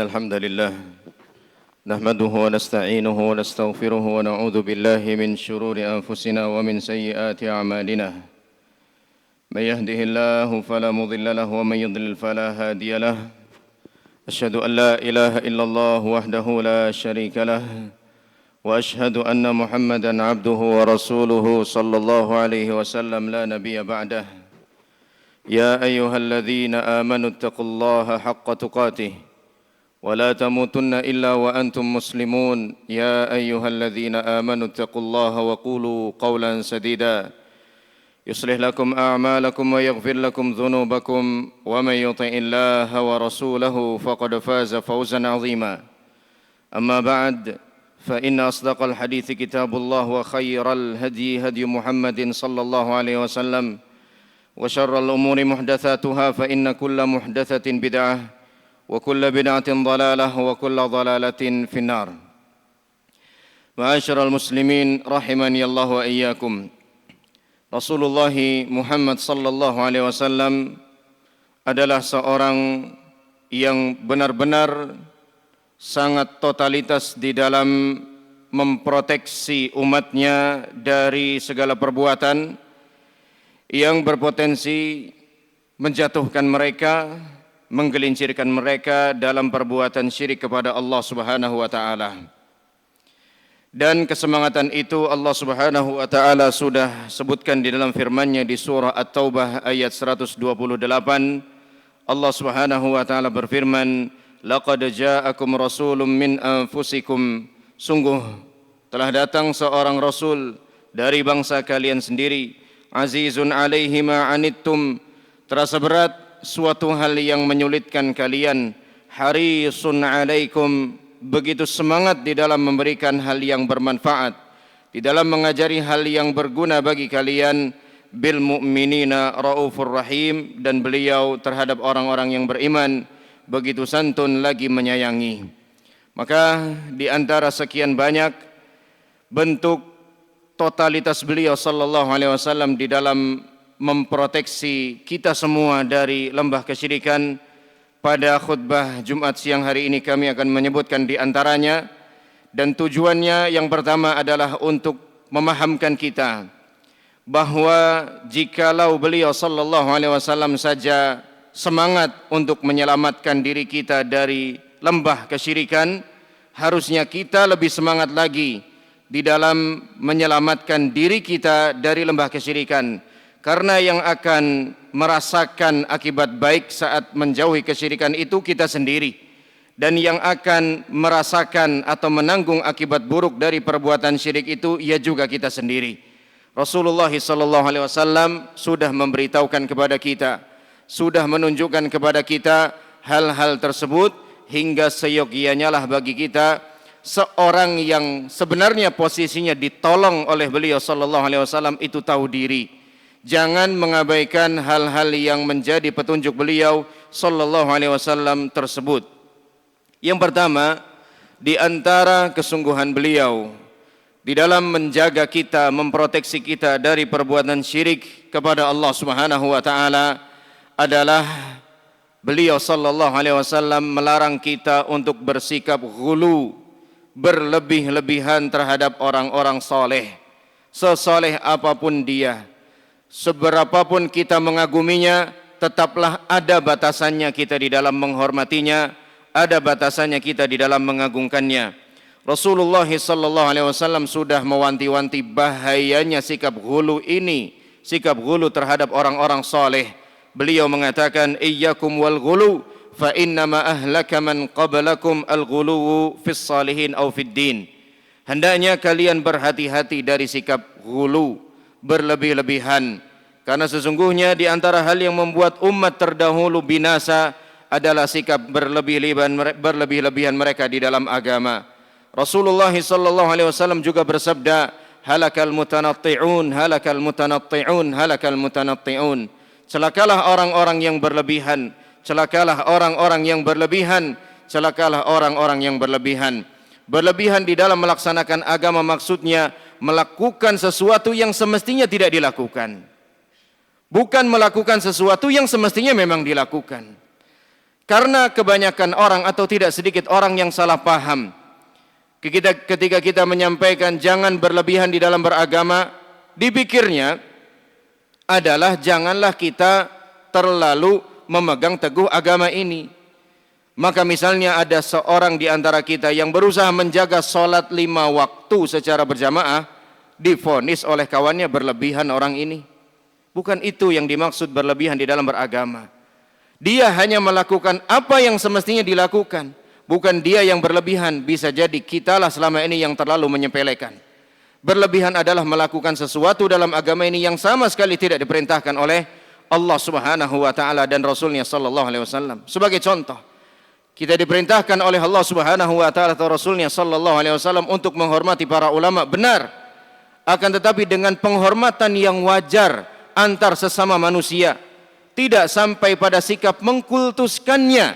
الحمد لله نحمده ونستعينه ونستغفره ونعوذ بالله من شرور أنفسنا ومن سيئات أعمالنا من يهده الله فلا مضل له ومن يضلل فلا هادي له أشهد أن لا إله إلا الله وحده لا شريك له وأشهد أن محمدا عبده ورسوله صلى الله عليه وسلم لا نبي بعده يا أيها الذين آمنوا اتقوا الله حق تقاته ولا تموتن إلا وأنتم مسلمون يا أيها الذين آمنوا اتقوا الله وقولوا قولا سديدا يصلح لكم أعمالكم ويغفر لكم ذنوبكم ومن يطع الله ورسوله فقد فاز فوزا عظيما أما بعد فإن أصدق الحديث كتاب الله وخير الهدي هدي محمد صلى الله عليه وسلم وشر الأمور محدثاتها فإن كل محدثة بدعة وكل بدعة ضلالة وكل ضلالة في النار. Ma'asyiral muslimin rahimani Allah wa iyyakum. Rasulullah Muhammad sallallahu alaihi wasallam adalah seorang yang benar-benar sangat totalitas di dalam memproteksi umatnya dari segala perbuatan yang berpotensi menjatuhkan mereka, menggelincirkan mereka dalam perbuatan syirik kepada Allah Subhanahu wa taala. Dan kesemangatan itu Allah Subhanahu wa taala sudah sebutkan di dalam firman-Nya di surah At-Taubah ayat 128. Allah Subhanahu wa taala berfirman, "Laqad ja'akum rasulun min anfusikum." Sungguh telah datang seorang rasul dari bangsa kalian sendiri. Azizun 'alaihi ma 'anittum. Terasa berat suatu hal yang menyulitkan kalian. Harisun 'alaikum, begitu semangat di dalam memberikan hal yang bermanfaat, di dalam mengajari hal yang berguna bagi kalian. Bil mu'minina raufur rahim, dan beliau terhadap orang-orang yang beriman begitu santun lagi menyayangi. Maka di antara sekian banyak bentuk totalitas beliau sallallahu alaihi wasallam di dalam memproteksi kita semua dari lembah kesyirikan, pada khutbah Jumat siang hari ini kami akan menyebutkan di antaranya, dan tujuannya yang pertama adalah untuk memahamkan kita bahwa jikalau beliau sallallahu alaihi wasallam saja semangat untuk menyelamatkan diri kita dari lembah kesyirikan, harusnya kita lebih semangat lagi di dalam menyelamatkan diri kita dari lembah kesyirikan, karena yang akan merasakan akibat baik saat menjauhi kesyirikan itu kita sendiri, dan yang akan merasakan atau menanggung akibat buruk dari perbuatan syirik itu ya juga kita sendiri. Rasulullah sallallahu alaihi wasallam sudah memberitahukan kepada kita, sudah menunjukkan kepada kita hal-hal tersebut, hingga seyogianya lah bagi kita seorang yang sebenarnya posisinya ditolong oleh beliau sallallahu alaihi wasallam itu tahu diri. Jangan mengabaikan hal-hal yang menjadi petunjuk beliau sallallahu alaihi wasallam tersebut. Yang pertama, di antara kesungguhan beliau di dalam menjaga kita, memproteksi kita dari perbuatan syirik kepada Allah Subhanahu wa taala adalah beliau sallallahu alaihi wasallam melarang kita untuk bersikap ghulu, berlebih-lebihan terhadap orang-orang soleh. Sesoleh apapun dia, seberapapun kita mengaguminya, tetaplah ada batasannya kita di dalam menghormatinya, ada batasannya kita di dalam mengagungkannya. Rasulullah sallallahu alaihi wasallam sudah mewanti-wanti bahayanya sikap ghulu ini, sikap ghulu terhadap orang-orang soleh. Beliau mengatakan, "Iyyakum wal ghulu, fa innama ahlaka man qablakum al-ghuluwu fis salihin aw fid din." Hendaknya kalian berhati-hati dari sikap ghulu, berlebih-lebihan, karena sesungguhnya di antara hal yang membuat umat terdahulu binasa adalah sikap berlebih-lebihan mereka di dalam agama. Rasulullah sallallahu alaihi wasallam juga bersabda, "Halakal mutanatti'un, halakal mutanatti'un, halakal mutanatti'un." Celakalah orang-orang yang berlebihan, celakalah orang-orang yang berlebihan, celakalah orang-orang yang berlebihan. Berlebihan di dalam melaksanakan agama maksudnya melakukan sesuatu yang semestinya tidak dilakukan, bukan melakukan sesuatu yang semestinya memang dilakukan. Karena kebanyakan orang atau tidak sedikit orang yang salah paham ketika kita menyampaikan jangan berlebihan di dalam beragama, dipikirnya adalah janganlah kita terlalu memegang teguh agama ini. Maka misalnya ada seorang di antara kita yang berusaha menjaga sholat 5 waktu secara berjamaah, divonis oleh kawannya berlebihan orang ini. Bukan itu yang dimaksud berlebihan di dalam beragama. Dia hanya melakukan apa yang semestinya dilakukan, bukan dia yang berlebihan. Bisa jadi kitalah selama ini yang terlalu menyepelekan. Berlebihan adalah melakukan sesuatu dalam agama ini yang sama sekali tidak diperintahkan oleh Allah Subhanahu wa taala dan Rasulnya sallallahu alaihi wasallam. Sebagai contoh, kita diperintahkan oleh Allah Subhanahu wa taala atau Rasulnya sallallahu alaihi wasallam untuk menghormati para ulama, benar. Akan tetapi dengan penghormatan yang wajar antar sesama manusia, tidak sampai pada sikap mengkultuskannya,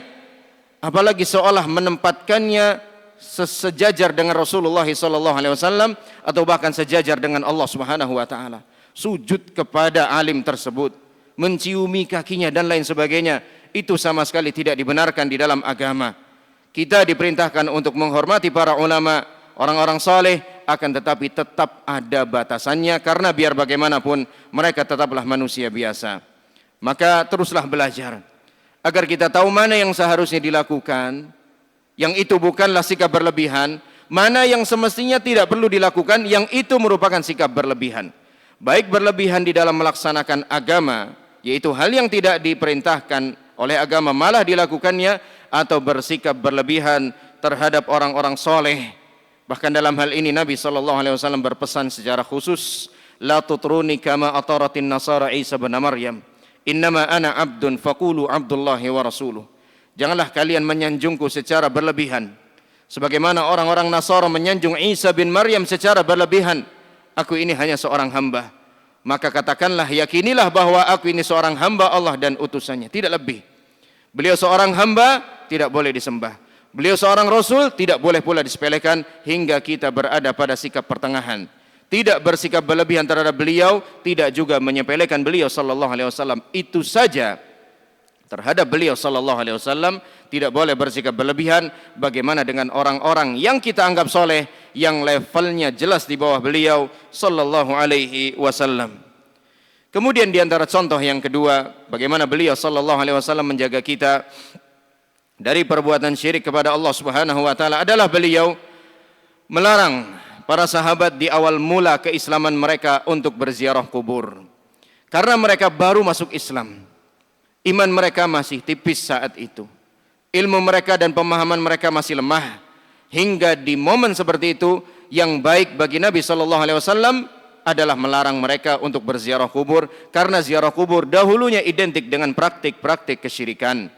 apalagi seolah menempatkannya sejajar dengan Rasulullah sallallahu alaihi wasallam atau bahkan sejajar dengan Allah Subhanahu wa taala. Sujud kepada alim tersebut, menciumi kakinya dan lain sebagainya, itu sama sekali tidak dibenarkan di dalam agama. Kita diperintahkan untuk menghormati para ulama, orang-orang saleh, akan tetapi tetap ada batasannya, karena biar bagaimanapun mereka tetaplah manusia biasa. Maka teruslah belajar agar kita tahu mana yang seharusnya dilakukan, yang itu bukanlah sikap berlebihan, mana yang semestinya tidak perlu dilakukan, yang itu merupakan sikap berlebihan. Baik berlebihan di dalam melaksanakan agama, yaitu hal yang tidak diperintahkan oleh agama malah dilakukannya, atau bersikap berlebihan terhadap orang-orang soleh. Bahkan dalam hal ini Nabi SAW berpesan secara khusus, la tutruni kama ataratin nasara Isa bin Maryam, innama ana abdun faqulu abdullahi wa rasuluh. Janganlah kalian menyanjungku secara berlebihan sebagaimana orang-orang Nasara menyanjung Isa bin Maryam secara berlebihan. Aku ini hanya seorang hamba. Maka katakanlah, yakinilah bahwa aku ini seorang hamba Allah dan utusannya, tidak lebih. Beliau seorang hamba, tidak boleh disembah. Beliau seorang rasul, tidak boleh pula disepelekan, hingga kita berada pada sikap pertengahan. Tidak bersikap berlebihan terhadap beliau, tidak juga menyepelekan beliau sallallahu alaihi wasallam. Itu saja. Terhadap beliau sallallahu alaihi wasallam tidak boleh bersikap berlebihan. Bagaimana dengan orang-orang yang kita anggap soleh, yang levelnya jelas di bawah beliau sallallahu alaihi wasallam. Kemudian di antara contoh yang kedua, bagaimana beliau sallallahu alaihi wasallam menjaga kita dari perbuatan syirik kepada Allah Subhanahu wa taala adalah beliau melarang para sahabat di awal mula keislaman mereka untuk berziarah kubur. Karena mereka baru masuk Islam. Iman mereka masih tipis saat itu. Ilmu mereka dan pemahaman mereka masih lemah. Hingga di momen seperti itu, yang baik bagi Nabi SAW adalah melarang mereka untuk berziarah kubur. Karena ziarah kubur dahulunya identik dengan praktik-praktik kesyirikan.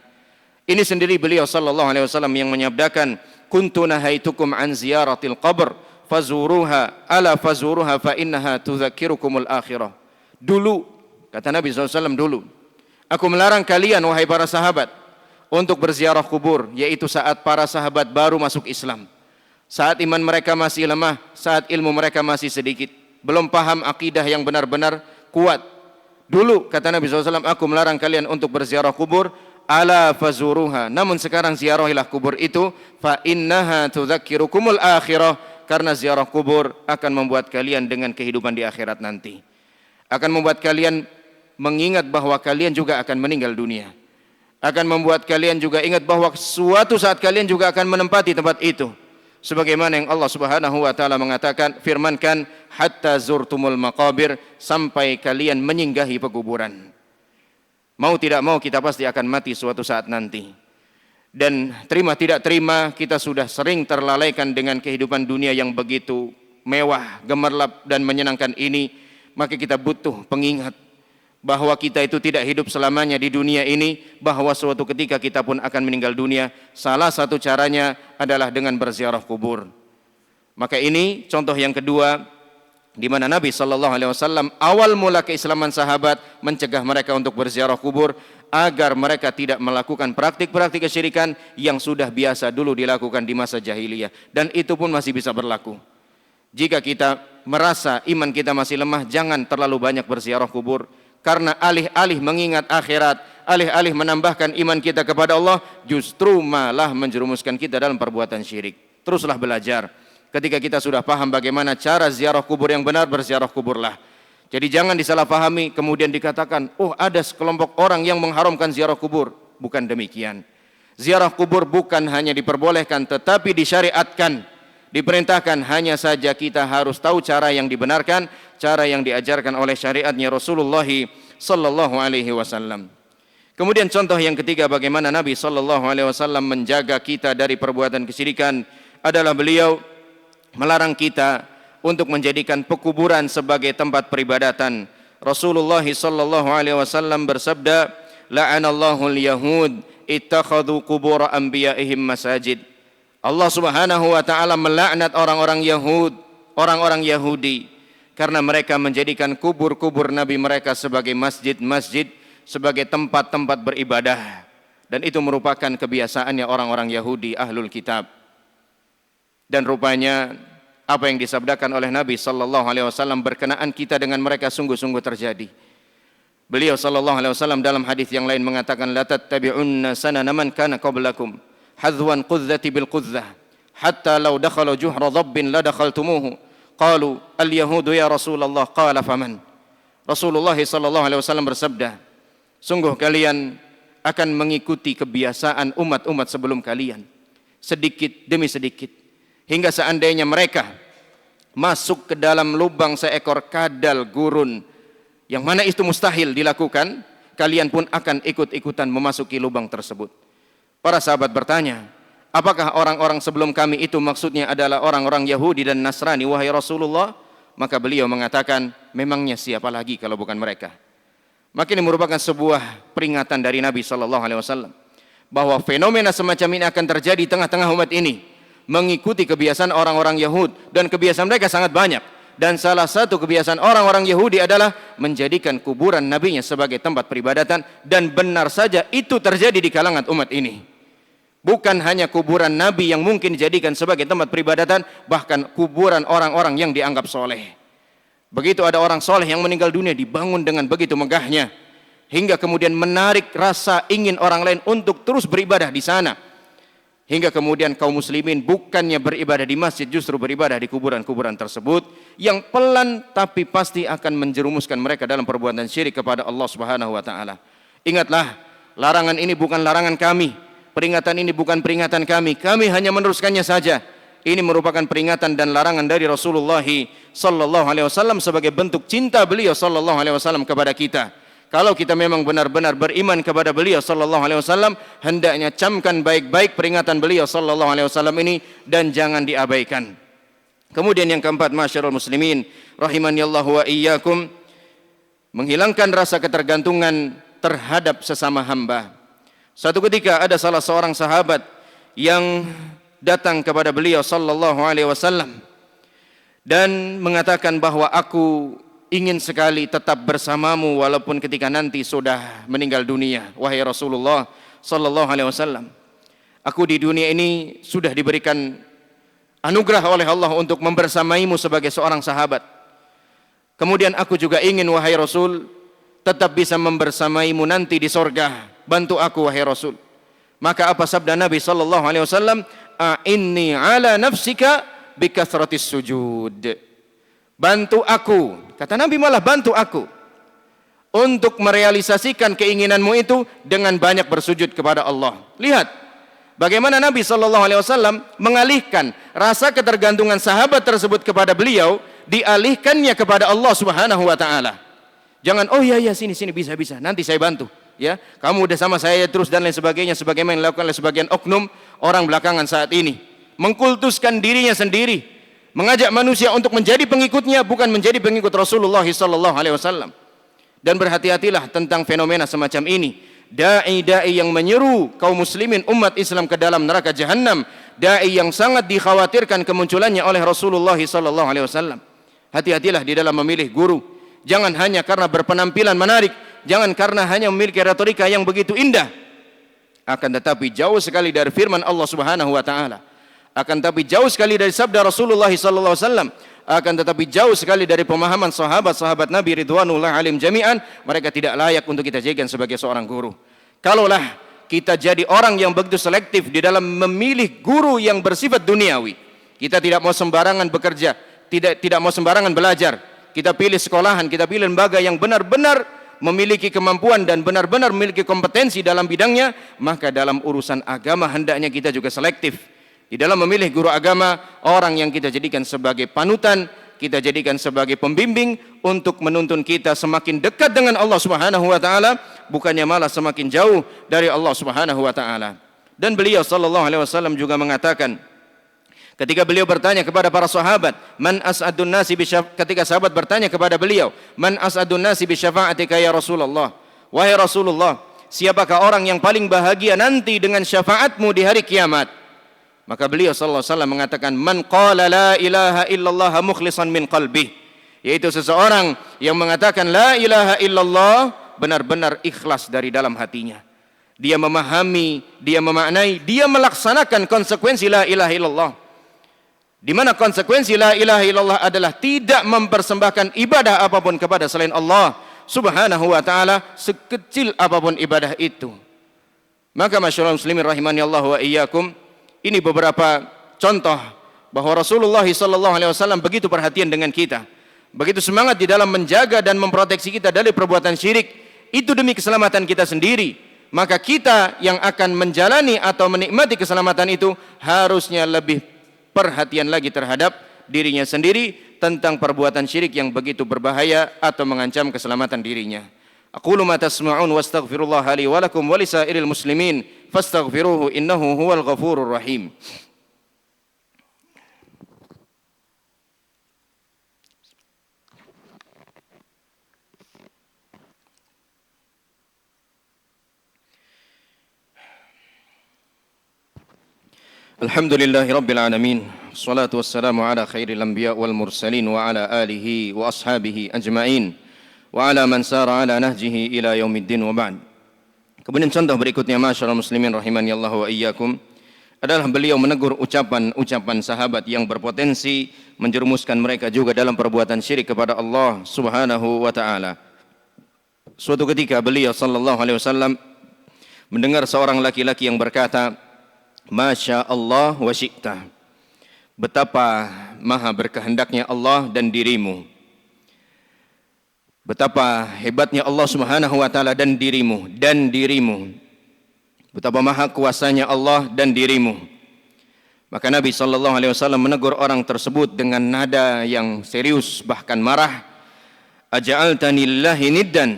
Ini sendiri beliau SAW yang menyabdakan, kuntu nahaitukum an ziyaratil qabr fazuruha ala fazuruha fa innaha tudzakirukumul akhirah. Dulu, kata Nabi SAW dulu, aku melarang kalian wahai para sahabat untuk berziarah kubur, yaitu saat para sahabat baru masuk Islam, saat iman mereka masih lemah, saat ilmu mereka masih sedikit, belum paham akidah yang benar-benar kuat. Dulu kata Nabi SAW, aku melarang kalian untuk berziarah kubur, ala fazuruha, namun sekarang ziarahilah kubur itu, fa innaha tudzakirukumul akhirah, karena ziarah kubur akan membuat kalian dengan kehidupan di akhirat nanti, akan membuat kalian mengingat bahwa kalian juga akan meninggal dunia, akan membuat kalian juga ingat bahwa suatu saat kalian juga akan menempati tempat itu, sebagaimana yang Allah Subhanahu wa taala mengatakan, firmankan, hatta zurtumul maqabir, sampai kalian menyinggahi pekuburan. Mau tidak mau kita pasti akan mati suatu saat nanti. Dan terima tidak terima, kita sudah sering terlalaikan dengan kehidupan dunia yang begitu mewah, gemerlap dan menyenangkan ini. Maka kita butuh pengingat bahwa kita itu tidak hidup selamanya di dunia ini, bahwa suatu ketika kita pun akan meninggal dunia. Salah satu caranya adalah dengan berziarah kubur. Maka ini contoh yang kedua, di mana Nabi SAW awal mula keislaman sahabat mencegah mereka untuk berziarah kubur, agar mereka tidak melakukan praktik-praktik kesyirikan yang sudah biasa dulu dilakukan di masa jahiliyah. Dan itu pun masih bisa berlaku. Jika kita merasa iman kita masih lemah, jangan terlalu banyak berziarah kubur. Karena alih-alih mengingat akhirat, alih-alih menambahkan iman kita kepada Allah, justru malah menjerumuskan kita dalam perbuatan syirik. Teruslah belajar. Ketika kita sudah paham bagaimana cara ziarah kubur yang benar, berziarah kuburlah. Jadi jangan disalahpahami kemudian dikatakan, oh ada sekelompok orang yang mengharamkan ziarah kubur. Bukan demikian. Ziarah kubur bukan hanya diperbolehkan, tetapi disyariatkan, diperintahkan. Hanya saja kita harus tahu cara yang dibenarkan, cara yang diajarkan oleh syariatnya Rasulullah sallallahu alaihi wasallam. Kemudian contoh yang ketiga bagaimana Nabi sallallahu alaihi wasallam menjaga kita dari perbuatan kesyirikan adalah beliau melarang kita untuk menjadikan pekuburan sebagai tempat peribadatan. Rasulullah sallallahu alaihi wasallam bersabda, la'anallahu al-yahud ittakhadhu qubur anbiya'ihim masajid. Allah Subhanahu wa taala melaknat orang-orang Yahudi karena mereka menjadikan kubur-kubur nabi mereka sebagai masjid-masjid, sebagai tempat-tempat beribadah. Dan itu merupakan kebiasaannya orang-orang Yahudi ahlul kitab. Dan rupanya apa yang disabdakan oleh Nabi sallallahu alaihi wasallam berkenaan kita dengan mereka sungguh-sungguh terjadi. Beliau sallallahu alaihi wasallam dalam hadis yang lain mengatakan, la tattabi'unna sanana man kana qablakum hadwan qudzati bil qudzah hatta law dakhalu juhra dhabbin la dakhaltumuhu qalu al yahudu ya Rasulullah qala faman. Rasulullah sallallahu alaihi wasallam bersabda, sungguh kalian akan mengikuti kebiasaan umat-umat sebelum kalian sedikit demi sedikit, hingga seandainya mereka masuk ke dalam lubang seekor kadal gurun, yang mana itu mustahil dilakukan, kalian pun akan ikut-ikutan memasuki lubang tersebut. Para sahabat bertanya, apakah orang-orang sebelum kami itu maksudnya adalah orang-orang Yahudi dan Nasrani, wahai Rasulullah? Maka beliau mengatakan, memangnya siapa lagi kalau bukan mereka? Maka ini merupakan sebuah peringatan dari Nabi SAW bahwa fenomena semacam ini akan terjadi di tengah-tengah umat ini, mengikuti kebiasaan orang-orang Yahud, dan kebiasaan mereka sangat banyak. Dan salah satu kebiasaan orang-orang Yahudi adalah menjadikan kuburan nabinya sebagai tempat peribadatan, dan benar saja itu terjadi di kalangan umat ini. Bukan hanya kuburan nabi yang mungkin dijadikan sebagai tempat peribadatan, bahkan kuburan orang-orang yang dianggap soleh. Begitu ada orang soleh yang meninggal dunia, dibangun dengan begitu megahnya, hingga kemudian menarik rasa ingin orang lain untuk terus beribadah di sana. Hingga kemudian kaum muslimin bukannya beribadah di masjid, justru beribadah di kuburan-kuburan tersebut, yang pelan tapi pasti akan menjerumuskan mereka dalam perbuatan syirik kepada Allah Subhanahu wa taala. Ingatlah, larangan ini bukan larangan kami, peringatan ini bukan peringatan kami. Kami hanya meneruskannya saja. Ini merupakan peringatan dan larangan dari Rasulullah sallallahu alaihi wasallam sebagai bentuk cinta beliau sallallahu alaihi wasallam kepada kita. Kalau kita memang benar-benar beriman kepada beliau sallallahu alaihi wasallam, hendaknya camkan baik-baik peringatan beliau sallallahu alaihi wasallam ini dan jangan diabaikan. Kemudian yang keempat, masyarul muslimin rahimani Allah wa iyyakum, menghilangkan rasa ketergantungan terhadap sesama hamba. Suatu ketika ada salah seorang sahabat yang datang kepada beliau sallallahu alaihi wasallam dan mengatakan bahwa aku ingin sekali tetap bersamamu walaupun ketika nanti sudah meninggal dunia, wahai Rasulullah sallallahu alaihi wasallam. Aku di dunia ini sudah diberikan anugerah oleh Allah untuk membersamaimu sebagai seorang sahabat. Kemudian aku juga ingin, wahai Rasul, tetap bisa membersamaimu nanti di sorga. Bantu aku, wahai Rasul. Maka apa sabda Nabi sallallahu alaihi wasallam? A'inni ala nafsika bikathratis sujud. Bantu aku, kata Nabi, malah bantu aku untuk merealisasikan keinginanmu itu dengan banyak bersujud kepada Allah. Lihat bagaimana Nabi SAW mengalihkan rasa ketergantungan sahabat tersebut kepada beliau, dialihkannya kepada Allah Subhanahu wa taala. Jangan, oh iya sini bisa nanti saya bantu, ya. Kamu udah sama saya terus dan lain sebagainya, sebagaimana yang dilakukan oleh sebagian oknum orang belakangan saat ini, mengkultuskan dirinya sendiri, mengajak manusia untuk menjadi pengikutnya, bukan menjadi pengikut Rasulullah sallallahu alaihi wasallam. Dan berhati-hatilah tentang fenomena semacam ini. Dai-dai yang menyeru kaum muslimin umat Islam ke dalam neraka jahanam, dai yang sangat dikhawatirkan kemunculannya oleh Rasulullah sallallahu alaihi wasallam. Hati-hatilah di dalam memilih guru. Jangan hanya karena berpenampilan menarik, jangan karena hanya memiliki retorika yang begitu indah, akan tetapi jauh sekali dari firman Allah Subhanahu wa taala. Akan tetapi jauh sekali dari sabda Rasulullah sallallahu alaihi wasallam, akan tetapi jauh sekali dari pemahaman sahabat-sahabat Nabi ridwanullah alim jami'an. Mereka tidak layak untuk kita jadikan sebagai seorang guru. Kalaulah kita jadi orang yang begitu selektif di dalam memilih guru yang bersifat duniawi, kita tidak mau sembarangan bekerja, tidak mau sembarangan belajar, kita pilih sekolahan, kita pilih lembaga yang benar-benar memiliki kemampuan dan benar-benar memiliki kompetensi dalam bidangnya, maka dalam urusan agama hendaknya kita juga selektif. Di dalam memilih guru agama, orang yang kita jadikan sebagai panutan, kita jadikan sebagai pembimbing untuk menuntun kita semakin dekat dengan Allah Subhanahu wa taala, bukannya malah semakin jauh dari Allah Subhanahu wa taala. Dan beliau sallallahu alaihi wasallam juga mengatakan, ketika beliau bertanya kepada para sahabat, man as'adun nasi ketika sahabat bertanya kepada beliau, man as'adun nasi bi syafa'atika ya Rasulullah, wahai Rasulullah, siapakah orang yang paling bahagia nanti dengan syafaatmu di hari kiamat? Maka beliau sallallahu alaihi wasallam mengatakan, man qala la ilaha illallah mukhlishan min qalbih, yaitu seseorang yang mengatakan la ilaha illallah benar-benar ikhlas dari dalam hatinya. Dia memahami, dia memaknai, dia melaksanakan konsekuensi la ilaha illallah. Di mana konsekuensi la ilaha illallah adalah tidak mempersembahkan ibadah apapun kepada selain Allah Subhanahu wa taala, sekecil apapun ibadah itu. Maka masyaallah muslimin rahimani Allah wa iyyakum, ini beberapa contoh bahwa Rasulullah sallallahu alaihi wasallam begitu perhatian dengan kita, begitu semangat di dalam menjaga dan memproteksi kita dari perbuatan syirik. Itu demi keselamatan kita sendiri. Maka kita yang akan menjalani atau menikmati keselamatan itu harusnya lebih perhatian lagi terhadap dirinya sendiri tentang perbuatan syirik yang begitu berbahaya atau mengancam keselamatan dirinya. Aqulu ma tasma'un wastaghfirullah li wa lakum wa lisairil muslimin fastaghfiruhu innahu huwal ghafurur rahim. Alhamdulillahi rabbil alamin. Wassalatu wassalamu ala khairil anbiya wal mursalin wa ala alihi wa ashabihi ajma'in wa ala man sara ala nahjihi ila yaumiddin wa ba'd. Kemudian contoh berikutnya masyaallah muslimin rahimani Allah wa iyyakum adalah beliau menegur ucapan-ucapan sahabat yang berpotensi menjerumuskan mereka juga dalam perbuatan syirik kepada Allah Subhanahu wa taala. Suatu ketika beliau sallallahu alaihi wasallam mendengar seorang laki-laki yang berkata, Masya Allah wa syi'ta, betapa maha berkehendaknya Allah dan dirimu. Betapa hebatnya Allah Subhanahu wa taala dan dirimu. Betapa maha kuasanya Allah dan dirimu. Maka Nabi sallallahu alaihi wasallam menegur orang tersebut dengan nada yang serius bahkan marah. Aja'altani lillahi niddan?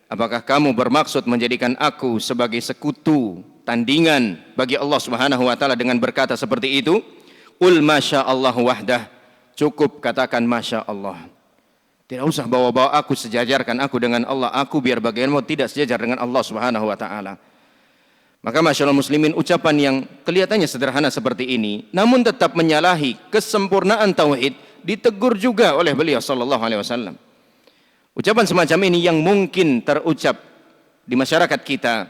Apakah kamu bermaksud menjadikan aku sebagai sekutu, tandingan bagi Allah Subhanahu wa taala dengan berkata seperti itu? Qul masya Allah wahdah. Cukup katakan masya Allah. Tidak usah bawa-bawa aku, sejajarkan aku dengan Allah. Aku biar bagaimana tidak sejajar dengan Allah Subhanahu wa taala. Maka masyaallah muslimin, ucapan yang kelihatannya sederhana seperti ini namun tetap menyalahi kesempurnaan tauhid ditegur juga oleh beliau sallallahu alaihi wasallam. Ucapan semacam ini yang mungkin terucap di masyarakat kita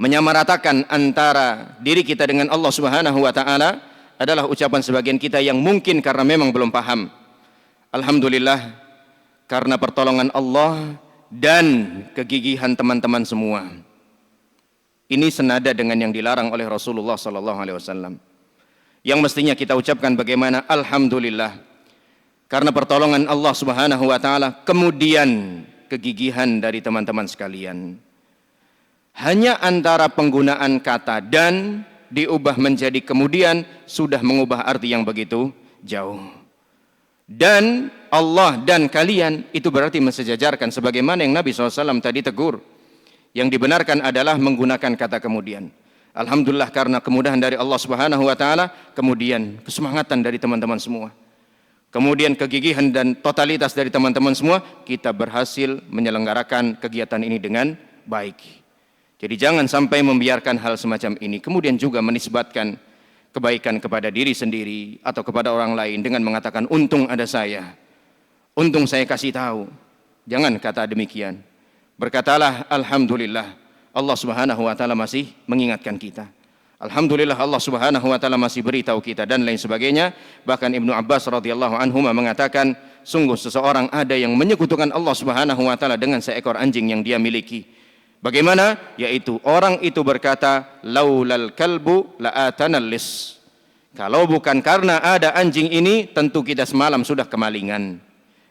menyamaratakan antara diri kita dengan Allah Subhanahu wa taala adalah ucapan sebagian kita yang mungkin karena memang belum paham. Alhamdulillah, karena pertolongan Allah dan kegigihan teman-teman semua, ini senada dengan yang dilarang oleh Rasulullah sallallahu alaihi wasallam. Yang mestinya kita ucapkan bagaimana? Alhamdulillah, karena pertolongan Allah Subhanahu wa taala, kemudian kegigihan dari teman-teman sekalian. Hanya antara penggunaan kata dan diubah menjadi kemudian sudah mengubah arti yang begitu jauh. Dan Allah dan kalian itu berarti mensejajarkan sebagaimana yang Nabi SAW tadi tegur. Yang dibenarkan adalah menggunakan kata kemudian. Alhamdulillah, karena kemudahan dari Allah Subhanahu wa taala, kemudian kesemangatan dari teman-teman semua, kemudian kegigihan dan totalitas dari teman-teman semua, kita berhasil menyelenggarakan kegiatan ini dengan baik. Jadi jangan sampai membiarkan hal semacam ini kemudian juga menisbatkan kebaikan kepada diri sendiri atau kepada orang lain dengan mengatakan untung ada saya, untung saya kasih tahu. Jangan kata demikian. Berkatalah alhamdulillah, Allah Subhanahu wa taala masih mengingatkan kita. Alhamdulillah, Allah Subhanahu wa taala masih beritahu kita dan lain sebagainya. Bahkan Ibnu Abbas radhiyallahu anhu mengatakan, sungguh seseorang ada yang menyekutukan Allah Subhanahu wa taala dengan seekor anjing yang dia miliki. Bagaimana? Yaitu orang itu berkata, laulal kalbu la'atanal lis. Kalau bukan karena ada anjing ini, tentu kita semalam sudah kemalingan.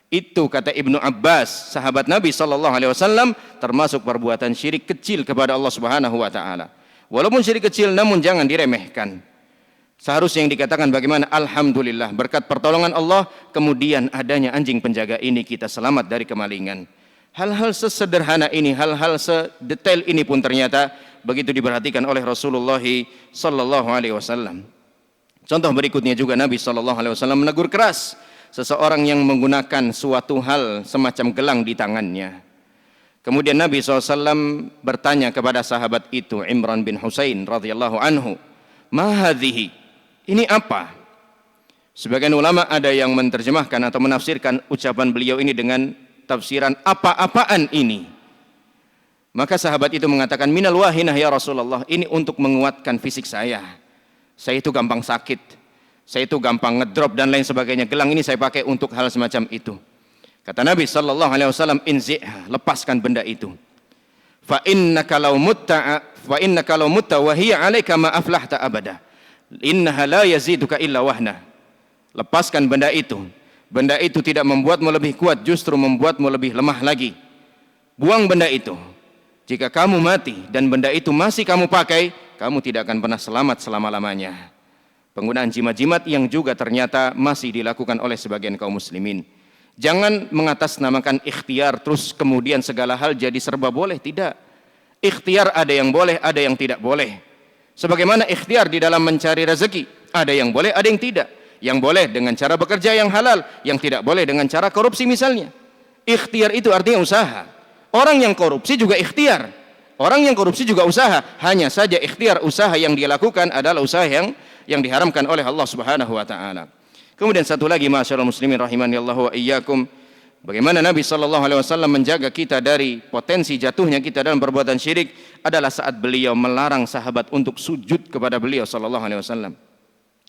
Itu kata Ibnu Abbas, sahabat Nabi SAW, termasuk perbuatan syirik kecil kepada Allah Subhanahu wa taala. Walaupun syirik kecil, namun jangan diremehkan. Seharusnya yang dikatakan bagaimana? Alhamdulillah, berkat pertolongan Allah, kemudian adanya anjing penjaga ini kita selamat dari kemalingan. Hal-hal sesederhana ini, hal-hal sedetail ini pun ternyata begitu diperhatikan oleh Rasulullah sallallahu alaihi wasallam. Contoh berikutnya juga Nabi sallallahu alaihi wasallam menegur keras seseorang yang menggunakan suatu hal semacam gelang di tangannya. Kemudian Nabi SAW bertanya kepada sahabat itu, Imran bin Husain radhiyallahu anhu, "Ma hadhihi?" Ini apa? Sebagian ulama ada yang menerjemahkan atau menafsirkan ucapan beliau ini dengan tafsiran apa-apaan ini. Maka sahabat itu mengatakan, minal wahinah ya Rasulullah, ini untuk menguatkan fisik saya. Saya itu gampang sakit, saya itu gampang ngedrop dan lain sebagainya. Gelang ini saya pakai untuk hal semacam itu. Kata Nabi sallallahu alaihi wasallam, inzi'ha, lepaskan benda itu. Fa innaka law mutta wa hiya 'alaika ma aflahta abada. Innaha la yaziduka illa wahna. Lepaskan benda itu. Benda itu tidak membuatmu lebih kuat, justru membuatmu lebih lemah lagi. Buang benda itu. Jika kamu mati dan benda itu masih kamu pakai, kamu tidak akan pernah selamat selama-lamanya. Penggunaan jimat-jimat yang juga ternyata masih dilakukan oleh sebagian kaum muslimin. Jangan mengatasnamakan ikhtiar terus kemudian segala hal jadi serba boleh, tidak. Ikhtiar ada yang boleh, ada yang tidak boleh. Sebagaimana ikhtiar di dalam mencari rezeki, ada yang boleh, ada yang tidak. Yang boleh dengan cara bekerja yang halal, yang tidak boleh dengan cara korupsi misalnya. Ikhtiar itu artinya usaha. Orang yang korupsi juga ikhtiar. Orang yang korupsi juga usaha. Hanya saja ikhtiar usaha yang dia lakukan adalah usaha yang diharamkan oleh Allah Subhanahu wa taala. Kemudian satu lagi, masyaallah muslimin rahimanillahu wa iyyakum, bagaimana Nabi sallallahu alaihi wasallam menjaga kita dari potensi jatuhnya kita dalam perbuatan syirik adalah saat beliau melarang sahabat untuk sujud kepada beliau sallallahu alaihi wasallam.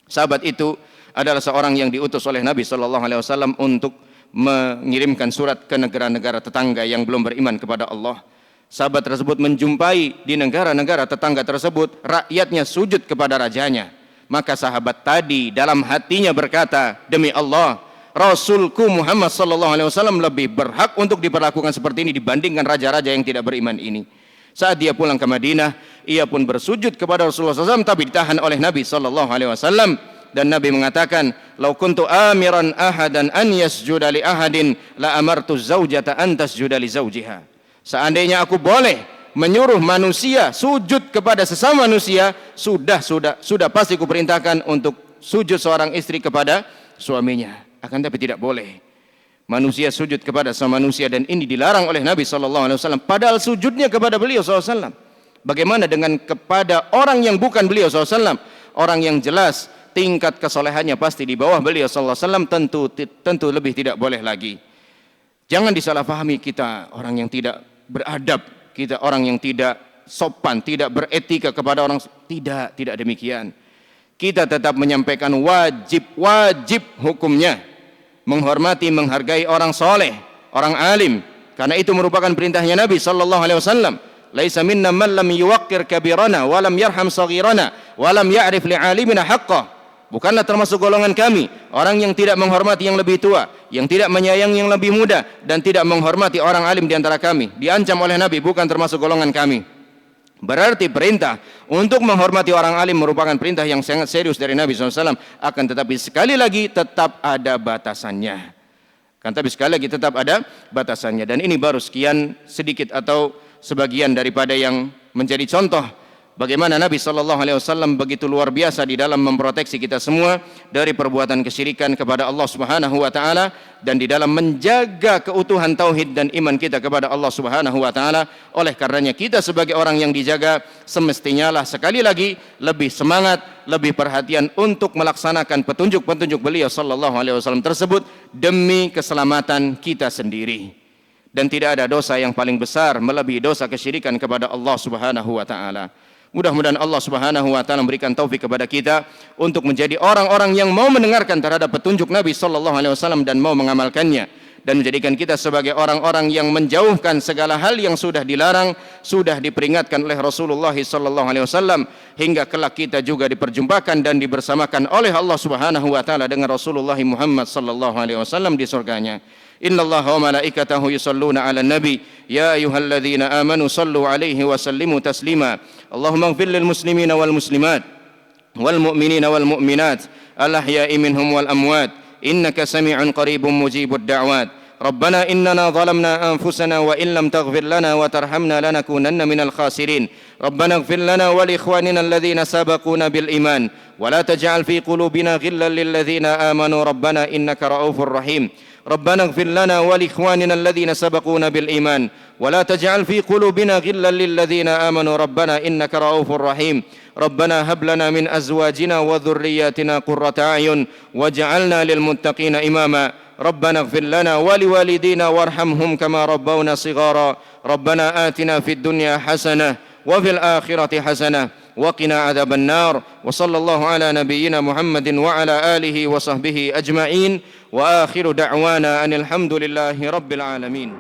Sahabat itu adalah seorang yang diutus oleh Nabi sallallahu alaihi wasallam untuk mengirimkan surat ke negara-negara tetangga yang belum beriman kepada Allah. Sahabat tersebut menjumpai di negara-negara tetangga tersebut rakyatnya sujud kepada rajanya. Maka sahabat tadi dalam hatinya berkata, demi Allah, Rasulku Muhammad sallallahu alaihi wasallam lebih berhak untuk diperlakukan seperti ini dibandingkan raja-raja yang tidak beriman ini. Saat dia pulang ke Madinah, ia pun bersujud kepada Rasulullah SAW, tapi ditahan oleh Nabi sallallahu alaihi wasallam. Dan Nabi mengatakan, "Lau kuntu amiran ahadan an yasjuda li ahadin la amartu zaujata an tasjuda li zaujiha." Seandainya aku boleh menyuruh manusia sujud kepada sesama manusia, sudah pasti kuperintahkan untuk sujud seorang istri kepada suaminya. Akan tapi tidak boleh manusia sujud kepada sama manusia, dan ini dilarang oleh Nabi sallallahu alaihi wasallam, padahal sujudnya kepada beliau sallallahu alaihi wasallam. Bagaimana dengan kepada orang yang bukan beliau sallallahu alaihi wasallam, orang yang jelas tingkat kesolehannya pasti di bawah beliau sallallahu alaihi wasallam, tentu lebih tidak boleh lagi. Jangan disalahpahami kita orang yang tidak beradab, kita orang yang tidak sopan, tidak beretika kepada orang, tidak demikian. Kita tetap menyampaikan wajib hukumnya, menghormati, menghargai orang soleh, orang alim, karena itu merupakan perintahnya Nabi sallallahu alaihi wasallam. Laisa minna man lam yuwaqqir kabirana wa lam yarham saghirana wa lam ya'rif li'alimina haqqah. Bukanlah termasuk golongan kami orang yang tidak menghormati yang lebih tua, yang tidak menyayangi yang lebih muda, dan tidak menghormati orang alim di antara kami. Diancam oleh Nabi, bukan termasuk golongan kami. Berarti perintah untuk menghormati orang alim merupakan perintah yang sangat serius dari Nabi SAW. Akan tetapi sekali lagi tetap ada batasannya. Dan ini baru sekian sedikit atau sebagian daripada yang menjadi contoh bagaimana Nabi SAW begitu luar biasa di dalam memproteksi kita semua dari perbuatan kesyirikan kepada Allah Subhanahu wa taala, dan di dalam menjaga keutuhan tauhid dan iman kita kepada Allah Subhanahu wa taala. Oleh karenanya kita sebagai orang yang dijaga semestinya lah sekali lagi lebih semangat, lebih perhatian untuk melaksanakan petunjuk-petunjuk beliau sallallahu alaihi wasallam tersebut demi keselamatan kita sendiri. Dan tidak ada dosa yang paling besar melebihi dosa kesyirikan kepada Allah Subhanahu wa taala. Mudah-mudahan Allah Subhanahu wa taala memberikan taufik kepada kita untuk menjadi orang-orang yang mau mendengarkan terhadap petunjuk Nabi sallallahu alaihi wasallam dan mau mengamalkannya, dan menjadikan kita sebagai orang-orang yang menjauhkan segala hal yang sudah dilarang, sudah diperingatkan oleh Rasulullah sallallahu alaihi wasallam, hingga kelak kita juga diperjumpakan dan dibersamakan oleh Allah Subhanahu wa taala dengan Rasulullah Muhammad sallallahu alaihi wasallam di surganya. Innallaha wa malaikatahu yusalluna 'alan nabi ya ayyuhalladzina amanu sallu 'alaihi wa sallimu taslima. Allahumma ighfir lil muslimina wal muslimat wal mu'minina wal mu'minat al ahya'i minhum wal amwat innaka sami'un qaribun mujibud da'wat. ربنا إننا ظلمنا أنفسنا وإن لم تغفر لنا وترحمنا لنكونن من الخاسرين. ربنا اغفر لنا ولإخواننا الذين سبقونا بالإيمان ولا تجعل في قلوبنا غلا للذين آمنوا ربنا إنك رؤوف رحيم. ربنا اغفر لنا ولإخواننا الذين سبقونا بالإيمان ولا تجعل في قلوبنا غلا للذين آمنوا ربنا إنك رؤوف رحيم. ربنا هب لنا من أزواجنا وذرياتنا قرة أعين واجعلنا للمتقين إماما. ربنا اغفر لنا ولوالدينا وارحمهم كما ربونا صغارا. ربنا آتنا في الدنيا حسنة وفي الآخرة حسنة وقنا عذاب النار. وصلى الله على نبينا محمد وعلى آله وصحبه أجمعين وآخر دعوانا أن الحمد لله رب العالمين.